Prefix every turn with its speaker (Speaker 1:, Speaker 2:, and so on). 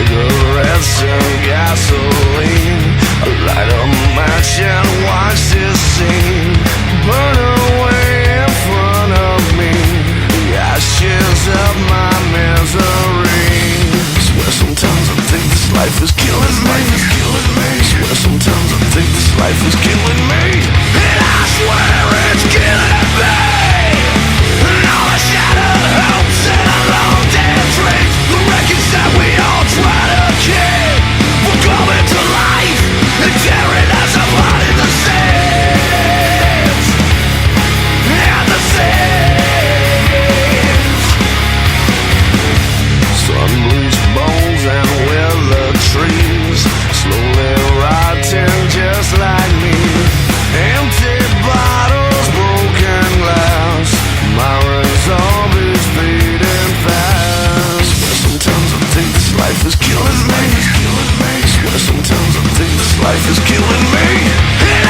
Speaker 1: cigarettes and gasoline. I light a match and watch this scene burn away in front of me, the ashes of my misery. Swear sometimes I think this life is killing me. Swear sometimes I think this life is killing me, and I swear it's killing me. And all the shattered hopes and the long dead dreams, the wreckage that we all try to keep, we're coming to life and tearing us apart in the seams. And the seams. Sun-bleached bones and withered trees, slowly rotting just like me. Empty bottles, broken glass, my resolve is fading fast. Swear sometimes I think this life is killing me. Swear sometimes I think this life is killing me.